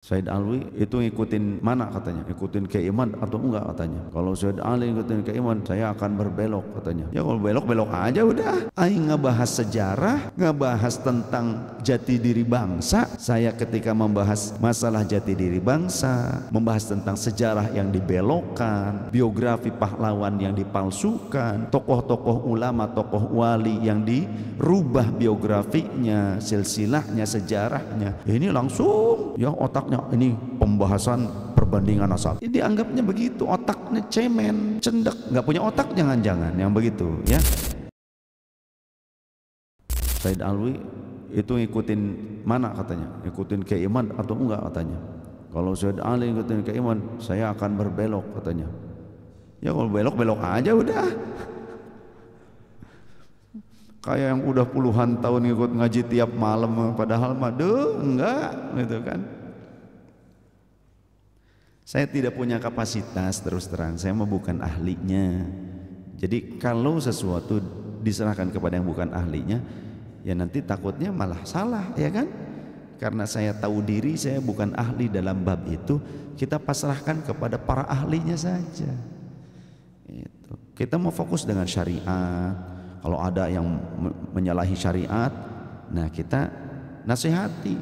Said Alwi itu ngikutin mana katanya? Ngikutin Keiman atau enggak katanya? Kalau Said Ali ngikutin Keiman, saya akan berbelok katanya. Ya kalau belok-belok aja udah. Aing ngebahas sejarah, ngebahas tentang jati diri bangsa. Saya ketika membahas masalah jati diri bangsa, membahas tentang sejarah yang dibelokkan, biografi pahlawan yang dipalsukan, tokoh-tokoh ulama, tokoh wali yang dirubah biografinya, silsilahnya, sejarahnya. Ya ini langsung ya otak ini pembahasan perbandingan nasab. Ini dianggapnya begitu, otaknya cemen, cendek, nggak punya otak jangan-jangan yang begitu ya. Said Alwi itu ngikutin mana katanya? Ngikutin Keiman atau enggak katanya? Kalau Said Ali ngikutin Keiman, saya akan berbelok katanya. Ya kalau belok-belok aja udah. Kayak yang udah puluhan tahun ngikut ngaji tiap malam, padahal mah enggak gitu kan. Saya tidak punya kapasitas, terus terang saya mah bukan ahlinya. Jadi kalau sesuatu diserahkan kepada yang bukan ahlinya, ya nanti takutnya malah salah, ya kan? Karena saya tahu diri saya bukan ahli dalam bab itu, kita pasrahkan kepada para ahlinya saja. Itu. Kita mau fokus dengan syariat. Kalau ada yang menyalahi syariat, nah kita nasihati,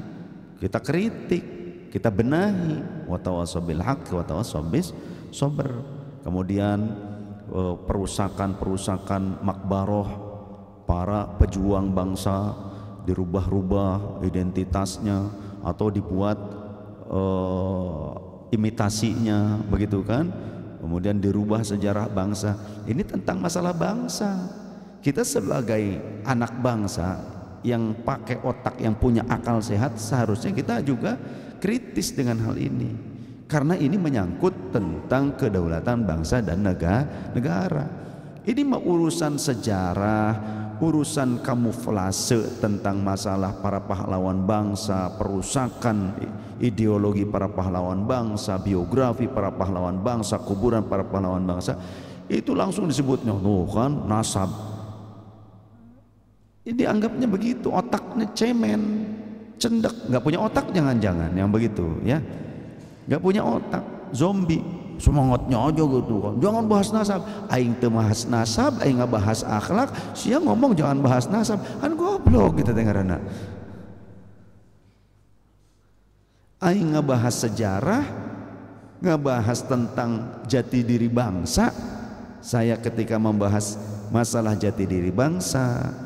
kita kritik, kita benahi. Wa tawassaw bil haqqi wa tawassaw bis sabr. Kemudian perusakan makbaroh para pejuang bangsa dirubah-rubah identitasnya atau dibuat imitasinya, begitu kan? Kemudian dirubah sejarah bangsa. Ini tentang masalah bangsa. Kita sebagai anak bangsa yang pakai otak, yang punya akal sehat, seharusnya kita juga kritis dengan hal ini, karena ini menyangkut tentang kedaulatan bangsa dan negara. Ini mah urusan sejarah, urusan kamuflase tentang masalah para pahlawan bangsa, perusakan ideologi para pahlawan bangsa, biografi para pahlawan bangsa, kuburan para pahlawan bangsa. Itu langsung disebutnya tuh kan nasab. Ini dianggapnya begitu, otaknya cemen, cendek, nggak punya otak jangan-jangan yang begitu ya, nggak punya otak, zombie, semangatnya aja gitu kan. Jangan bahas nasab, aing teu bahas nasab, aing nggak bahas akhlak, sia ngomong jangan bahas nasab, kan goblok gitu dengarana. Aing ngebahas sejarah, ngebahas tentang jati diri bangsa. Saya ketika membahas masalah jati diri bangsa,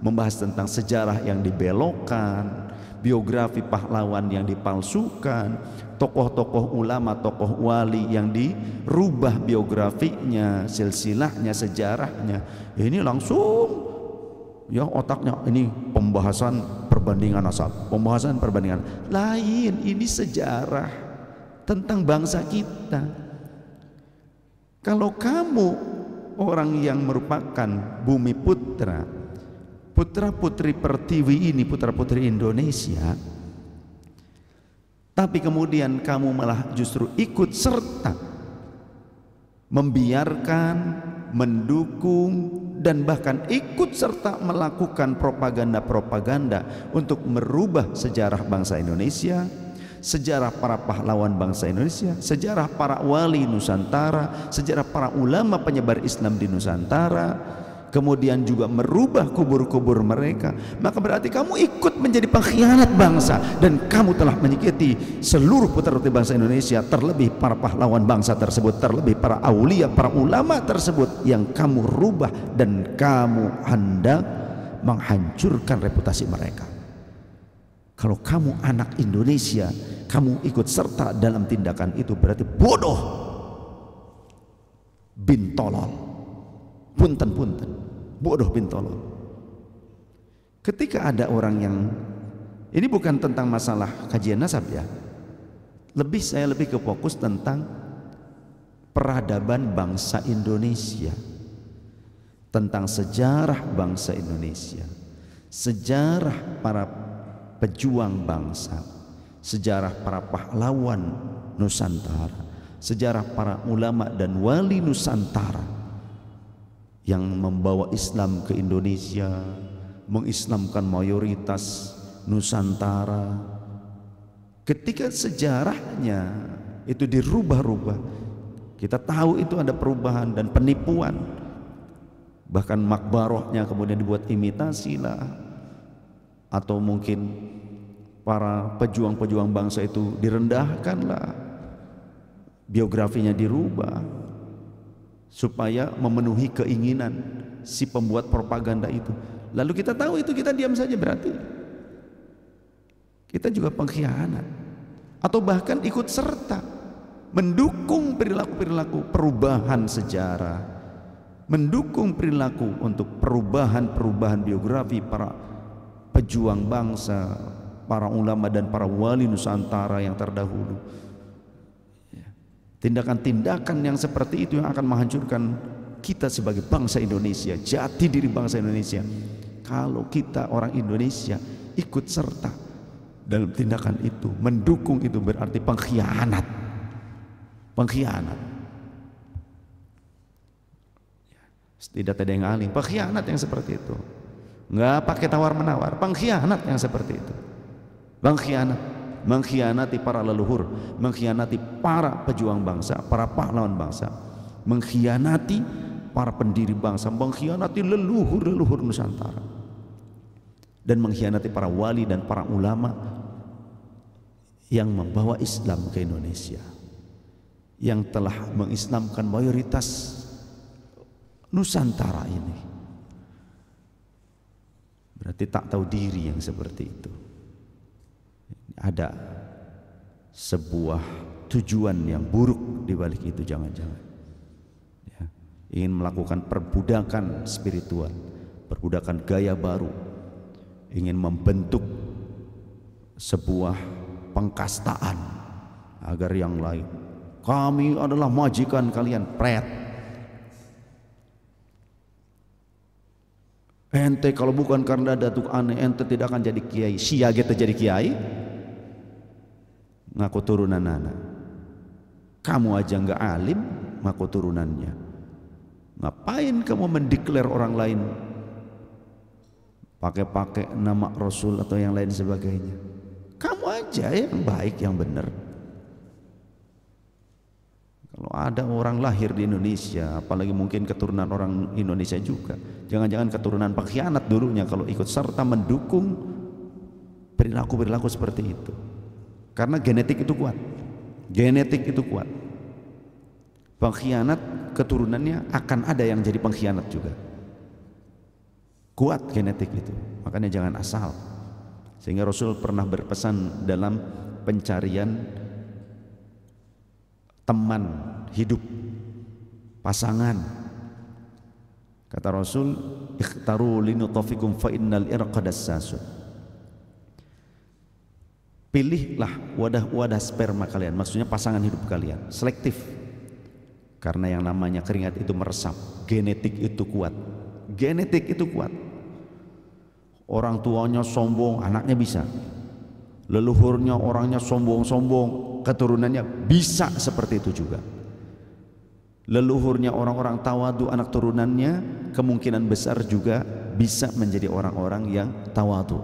membahas tentang sejarah yang dibelokkan, biografi pahlawan yang dipalsukan, tokoh-tokoh ulama, tokoh wali yang dirubah biografinya, silsilahnya, sejarahnya. Ya ini langsung ya otaknya ini pembahasan perbandingan nasab, pembahasan perbandingan. Lain, ini sejarah tentang bangsa kita. Kalau kamu orang yang merupakan bumi putra, putra-putri Pertiwi ini, putra-putri Indonesia, tapi kemudian kamu malah justru ikut serta membiarkan, mendukung, dan bahkan ikut serta melakukan propaganda-propaganda untuk merubah sejarah bangsa Indonesia, sejarah para pahlawan bangsa Indonesia, sejarah para wali Nusantara, sejarah para ulama penyebar Islam di Nusantara, kemudian juga merubah kubur-kubur mereka, maka berarti kamu ikut menjadi pengkhianat bangsa, dan kamu telah menyakiti seluruh putra-putri bangsa Indonesia, terlebih para pahlawan bangsa tersebut, terlebih para aulia, para ulama tersebut yang kamu rubah, dan kamu hendak menghancurkan reputasi mereka. Kalau kamu anak Indonesia, kamu ikut serta dalam tindakan itu, berarti bodoh, bin tolol, punten-punten, bodoh bin tolol. Ketika ada orang yang, ini bukan tentang masalah kajian nasab ya, saya lebih ke fokus tentang peradaban bangsa Indonesia, tentang sejarah bangsa Indonesia, sejarah para pejuang bangsa, sejarah para pahlawan Nusantara, sejarah para ulama dan wali Nusantara yang membawa Islam ke Indonesia, mengislamkan mayoritas Nusantara, Ketika sejarahnya itu dirubah-rubah, kita tahu itu ada perubahan dan penipuan, bahkan makbarohnya kemudian dibuat imitasi lah, atau mungkin para pejuang-pejuang bangsa itu direndahkan lah, biografinya dirubah supaya memenuhi keinginan si pembuat propaganda itu. Lalu kita tahu itu, kita diam saja, berarti kita juga pengkhianat, atau bahkan ikut serta mendukung perilaku-perilaku perubahan sejarah, mendukung perilaku untuk perubahan-perubahan biografi para pejuang bangsa, para ulama dan para wali Nusantara yang terdahulu. Tindakan-tindakan yang seperti itu yang akan menghancurkan kita sebagai bangsa Indonesia, jati diri bangsa Indonesia. Kalau kita orang Indonesia ikut serta dalam tindakan itu, mendukung itu, berarti pengkhianat. Pengkhianat. Tidak ada yang alim, pengkhianat yang seperti itu. Nggak pakai tawar-menawar, pengkhianat yang seperti itu. Pengkhianat, mengkhianati para leluhur, mengkhianati para pejuang bangsa, para pahlawan bangsa, mengkhianati para pendiri bangsa, mengkhianati leluhur-leluhur Nusantara, dan mengkhianati para wali dan para ulama yang membawa Islam ke Indonesia, yang telah mengislamkan mayoritas Nusantara ini. Berarti tak tahu diri yang seperti itu. Ada sebuah tujuan yang buruk di balik itu, jangan-jangan ya, ingin melakukan perbudakan spiritual, perbudakan gaya baru, ingin membentuk sebuah pengkastaan agar yang lain, kami adalah majikan kalian, pret. Ente kalau bukan karena datuk aneh, ente tidak akan jadi kiai. Sia kita jadi kiai, ngaku turunan anak. Kamu aja nggak alim, ngaku turunannya. Ngapain kamu mendeklar orang lain pakai nama Rasul atau yang lain sebagainya? Kamu aja yang baik, yang benar. Kalau ada orang lahir di Indonesia, apalagi mungkin keturunan orang Indonesia juga, jangan-jangan keturunan pengkhianat dulunya kalau ikut serta mendukung perilaku-perilaku seperti itu. Karena genetik itu kuat, genetik itu kuat. Pengkhianat keturunannya akan ada yang jadi pengkhianat juga. Kuat genetik itu, makanya jangan asal. Sehingga Rasul pernah berpesan dalam pencarian teman hidup, pasangan. Kata Rasul, ikhtaru linutafikum fa innal irqa dassasun. Pilihlah wadah-wadah sperma kalian, maksudnya pasangan hidup kalian, selektif. Karena yang namanya keringat itu meresap, genetik itu kuat. Genetik itu kuat. Orang tuanya sombong, anaknya bisa. Leluhurnya orangnya sombong-sombong, keturunannya bisa seperti itu juga. Leluhurnya orang-orang tawadu, anak turunannya kemungkinan besar juga bisa menjadi orang-orang yang tawadu,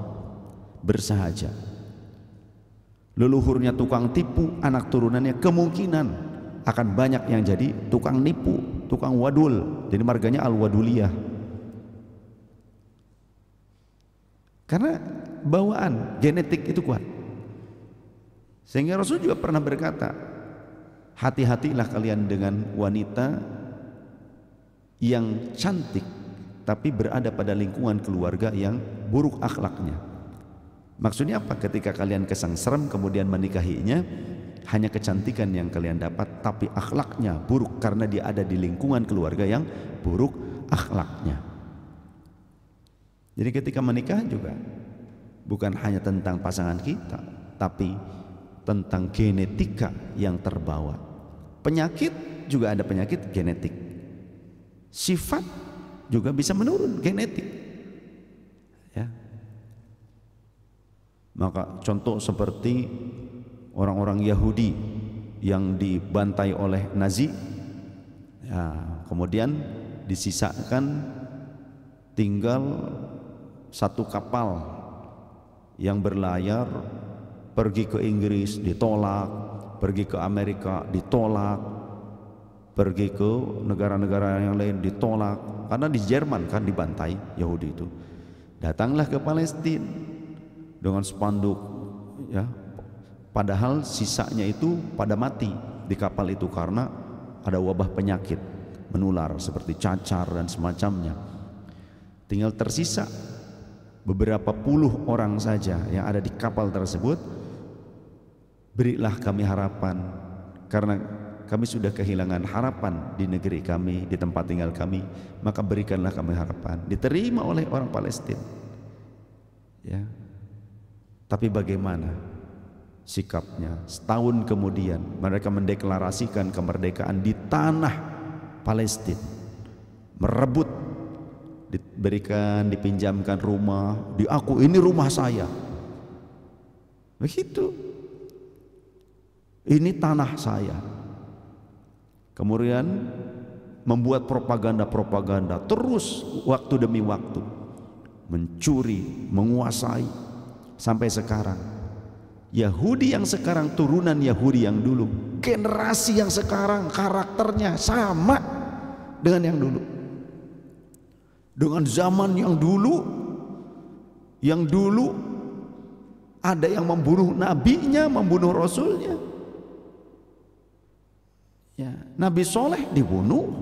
bersahaja. Leluhurnya tukang tipu, anak turunannya kemungkinan akan banyak yang jadi tukang nipu, tukang wadul. Jadi marganya al-waduliyah. Karena bawaan genetik itu kuat. Sehingga Rasul juga pernah berkata, hati-hatilah kalian dengan wanita yang cantik tapi berada pada lingkungan keluarga yang buruk akhlaknya. Maksudnya apa? Ketika kalian kesengsem kemudian menikahinya, hanya kecantikan yang kalian dapat tapi akhlaknya buruk karena dia ada di lingkungan keluarga yang buruk akhlaknya. Jadi ketika menikah juga bukan hanya tentang pasangan kita, tapi tentang genetika yang terbawa. Penyakit juga ada penyakit genetik. Sifat juga bisa menurun genetik. Ya. Maka contoh seperti orang-orang Yahudi yang dibantai oleh Nazi, ya, kemudian disisakan tinggal satu kapal yang berlayar pergi ke Inggris ditolak, pergi ke Amerika ditolak, pergi ke negara-negara yang lain ditolak, karena di Jerman kan dibantai Yahudi itu. Datanglah ke Palestina dengan spanduk, ya, padahal sisanya itu pada mati di kapal itu karena ada wabah penyakit menular seperti cacar dan semacamnya. Tinggal tersisa beberapa puluh orang saja yang ada di kapal tersebut. Berilah kami harapan, karena kami sudah kehilangan harapan di negeri kami, di tempat tinggal kami, maka berikanlah kami harapan. Diterima oleh orang Palestina, ya. Tapi bagaimana sikapnya? Setahun kemudian mereka mendeklarasikan kemerdekaan di tanah Palestina, merebut, diberikan, dipinjamkan rumah, diaku ini rumah saya, begitu. Ini tanah saya. Kemudian membuat propaganda terus waktu demi waktu, mencuri, menguasai sampai sekarang. Yahudi yang sekarang turunan Yahudi yang dulu, generasi yang sekarang karakternya sama dengan yang dulu, dengan zaman yang dulu ada yang membunuh nabinya, membunuh rasulnya. Ya, Nabi Soleh dibunuh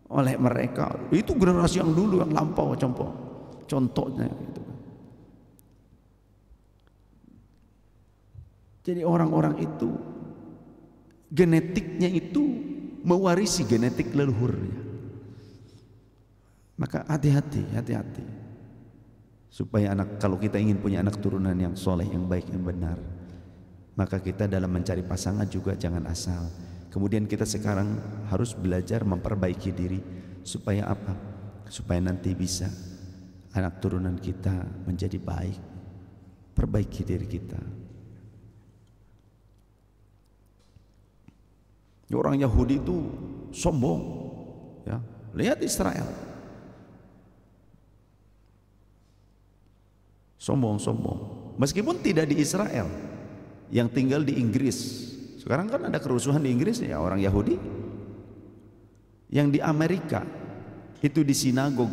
oleh mereka. Itu generasi yang dulu, yang lampau, contohnya gitu. Jadi orang-orang itu genetiknya itu mewarisi genetik leluhurnya. Maka hati-hati supaya kalau kita ingin punya anak turunan yang soleh, yang baik, yang benar, maka kita dalam mencari pasangan juga jangan asal. Kemudian kita sekarang harus belajar memperbaiki diri supaya apa? Supaya nanti bisa anak turunan kita menjadi baik. Perbaiki diri kita. Orang Yahudi itu sombong, ya. Lihat Israel, sombong. Meskipun tidak di Israel, yang tinggal di Inggris. Sekarang kan ada kerusuhan di Inggris, ya, orang Yahudi. Yang di Amerika itu di sinagog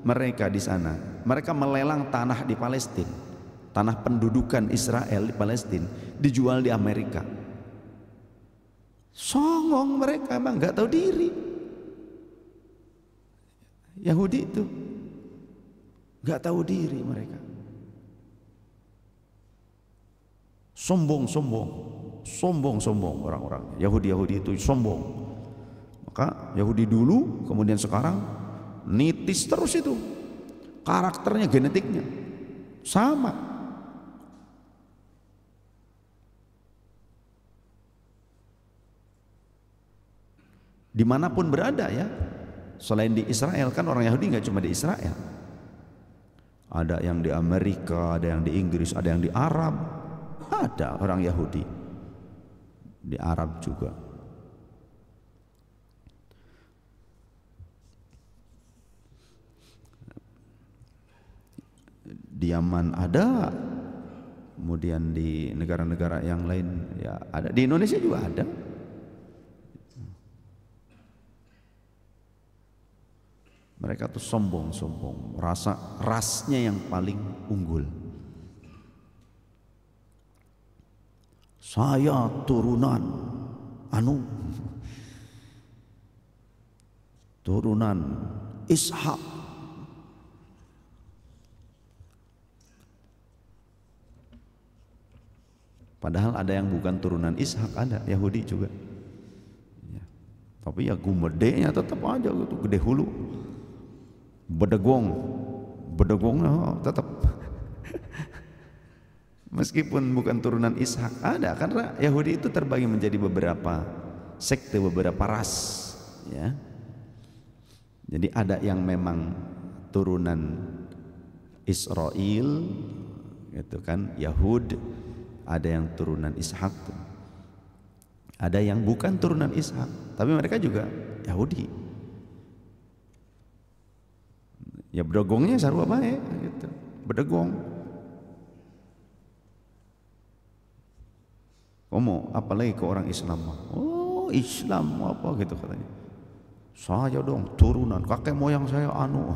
mereka di sana, mereka melelang tanah di Palestina, tanah pendudukan Israel di Palestina dijual di Amerika. Songong mereka, emang nggak tahu diri. Yahudi itu nggak tahu diri mereka. Sombong orang-orang Yahudi itu sombong. Maka Yahudi dulu, kemudian sekarang nitis terus itu. Karakternya, genetiknya sama. Dimanapun berada, ya. Selain di Israel, kan orang Yahudi nggak cuma di Israel. Ada yang di Amerika, ada yang di Inggris, ada yang di Arab. Ada orang Yahudi di Arab juga. Di Yaman ada, kemudian di negara-negara yang lain, ya ada. Di Indonesia juga ada. Mereka tuh sombong, rasa rasnya yang paling unggul. Saya turunan Ishak. Padahal ada yang bukan turunan Ishak, ada Yahudi juga. Ya. Tapi ya gumedenya tetap aja gitu, gede hulu. Bedegongnya tetap. Meskipun bukan turunan Ishak, ada, karena Yahudi itu terbagi menjadi beberapa sekte, beberapa ras, ya. Jadi ada yang memang turunan Israel, gitu kan, Yahud. Ada yang turunan Ishak, ada yang bukan turunan Ishak, tapi mereka juga Yahudi. Ya bedegongnya sarua bae, gitu, bedegong. Kamu apalagi ke orang Islam, oh Islam apa gitu katanya. Saya dong turunan kakek moyang saya anu.